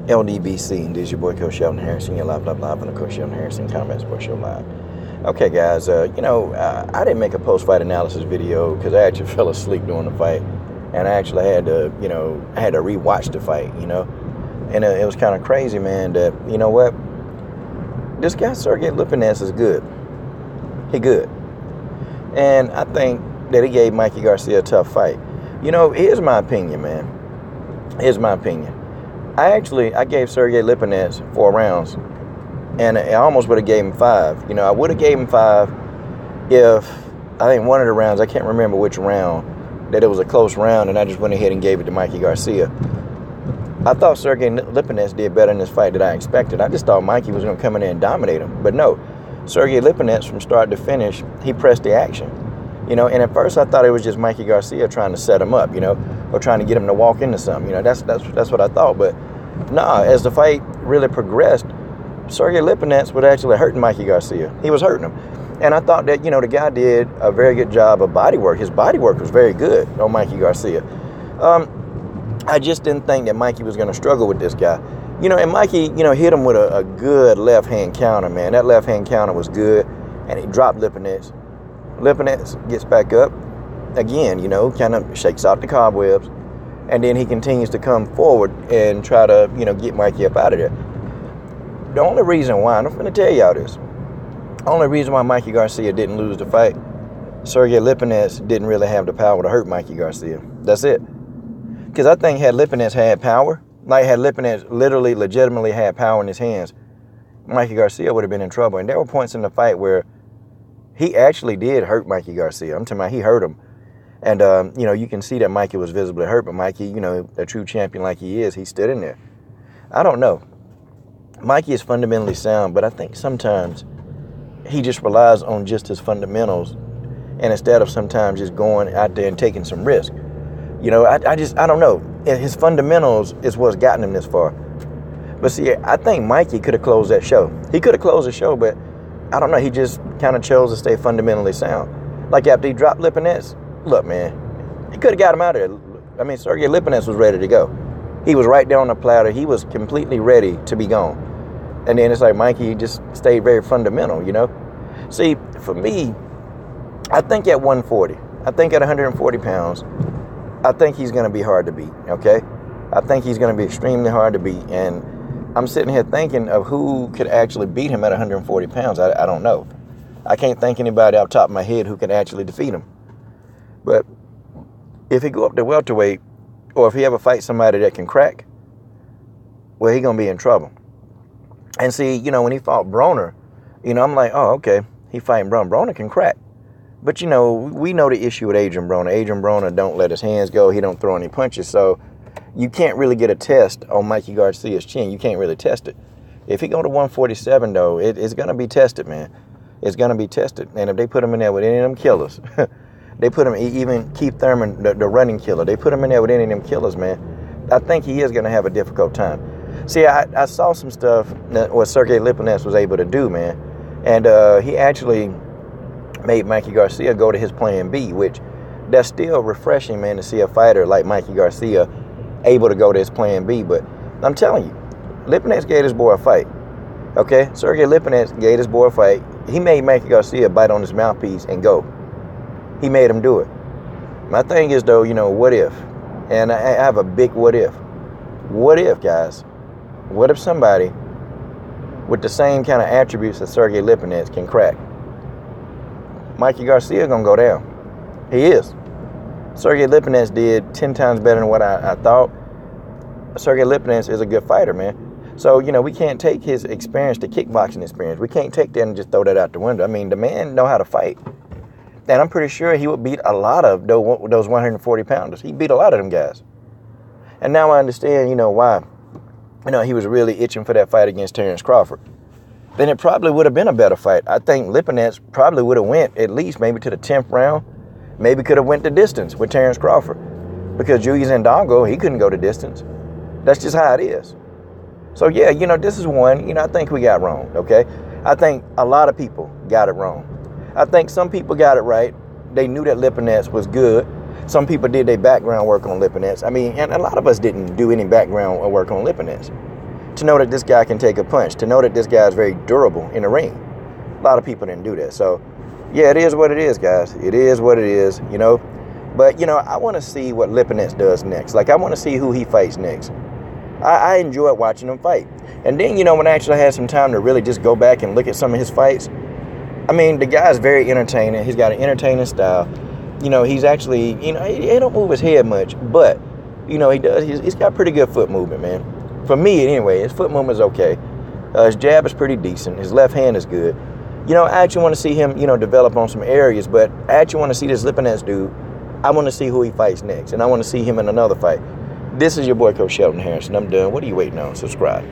LDBC, and this is your boy Coach Shelton Harrison, your live, and of course Shelton Harrison Combat Sports Show Live. Okay, guys, I didn't make a post-fight analysis video because I actually fell asleep during the fight, and I actually had to, I had to rewatch the fight, and it was kind of crazy, man. That this guy Sergey Lipnets is good. He good, and I think that he gave Mikey Garcia a tough fight. Here's my opinion, man. Here's my opinion. I gave Sergey Lipnets 4 rounds, and I almost would have gave him 5. I would have gave him 5 if, I think one of the rounds, I can't remember which round, that it was a close round, and I just went ahead and gave it to Mikey Garcia. I thought Sergey Lipnets did better in this fight than I expected. I just thought Mikey was going to come in there and dominate him. But no, Sergey Lipnets, from start to finish, he pressed the action. And at first I thought it was just Mikey Garcia trying to set him up, or trying to get him to walk into something. That's what I thought. But nah, as the fight really progressed, Sergey Lipnets was actually hurting Mikey Garcia. He was hurting him. And I thought that, the guy did a very good job of body work. His body work was very good on Mikey Garcia. I just didn't think that Mikey was going to struggle with this guy. And Mikey, hit him with a good left-hand counter, man. That left-hand counter was good, and he dropped Lipnets. Lipnets gets back up again, kind of shakes out the cobwebs, and then he continues to come forward and try to, get Mikey up out of there. The only reason why, and I'm going to tell y'all this, the only reason why Mikey Garcia didn't lose the fight, Sergey Lipnets didn't really have the power to hurt Mikey Garcia. That's it. Because I think had Lipnets had power, like had Lipnets literally, legitimately had power in his hands, Mikey Garcia would have been in trouble. And there were points in the fight where he actually did hurt Mikey Garcia. I'm talking about he hurt him. And, you can see that Mikey was visibly hurt, but Mikey, a true champion like he is, he stood in there. I don't know. Mikey is fundamentally sound, but I think sometimes he just relies on just his fundamentals, and instead of sometimes just going out there and taking some risk. I don't know. His fundamentals is what's gotten him this far. But see, I think Mikey could have closed that show. He could have closed the show, but I don't know. He just kind of chose to stay fundamentally sound. Like after he dropped Lipnets, look, man, he could have got him out of there. I mean, Sergey Lipnets was ready to go. He was right there on the platter. He was completely ready to be gone. And then it's like Mikey just stayed very fundamental, See, for me, I think at 140, I think at 140 pounds, I think he's going to be hard to beat, okay? I think he's going to be extremely hard to beat. And I'm sitting here thinking of who could actually beat him at 140 pounds. I don't know. I can't think anybody off the top of my head who could actually defeat him. But if he go up to welterweight, or if he ever fights somebody that can crack, well, he's going to be in trouble. And see, when he fought Broner, I'm like, oh, okay, he fighting Broner. Broner can crack. But, we know the issue with Adrian Broner. Adrian Broner don't let his hands go. He don't throw any punches. So you can't really get a test on Mikey Garcia's chin. You can't really test it. If he go to 147, though, it's going to be tested, man. It's going to be tested. And if they put him in there with any of them killers, they put him, even Keith Thurman, the running killer, they put him in there with any of them killers, man, I think he is going to have a difficult time. See, I saw some stuff that what Sergey Lipnets was able to do, man. And he actually made Mikey Garcia go to his plan B, which that's still refreshing, man, to see a fighter like Mikey Garcia able to go to his plan B. But I'm telling you, Lipnets gave this boy a fight, okay? Sergey Lipnets gave this boy a fight. He made Mikey Garcia bite on his mouthpiece and go. He made him do it. My thing is, though, what if? And I have a big what if. What if, guys? What if somebody with the same kind of attributes that Sergey Lipnets can crack? Mikey Garcia gonna go down. He is. Sergey Lipnets did 10 times better than what I thought. Sergey Lipnets is a good fighter, man. So, we can't take his experience, the kickboxing experience. We can't take that and just throw that out the window. I mean, the man know how to fight. And I'm pretty sure he would beat a lot of those 140 pounders. He beat a lot of them guys. And now I understand, why. He was really itching for that fight against Terrence Crawford. Then it probably would have been a better fight. I think Lipnets probably would have went at least maybe to the 10th round. Maybe could have went the distance with Terrence Crawford. Because Julius Ndongo, he couldn't go the distance. That's just how it is. So, yeah, this is one, I think we got wrong, okay? I think a lot of people got it wrong. I think some people got it right. They knew that Lipnets was good. Some people did their background work on Lipnets. I mean, and a lot of us didn't do any background work on Lipnets. to know that this guy can take a punch, to know that this guy is very durable in the ring. A lot of people didn't do that. So, yeah, it is what it is, guys. It is what it is, you know. But, you know, I want to see what Lipnets does next. Like, I want to see who he fights next. I enjoyed watching him fight. And then, you know, when I actually had some time to really just go back and look at some of his fights, I mean, the guy's very entertaining. He's got an entertaining style. You know, he's actually, you know, he don't move his head much, but, you know, he does. He's got pretty good foot movement, man. For me, anyway, his foot movement is okay. His jab is pretty decent. His left hand is good. You know, I actually want to see him, you know, develop on some areas, but I actually want to see this Lipnets dude. I want to see who he fights next, and I want to see him in another fight. This is your boy, Coach Shelton Harrison. I'm done. What are you waiting on? Subscribe.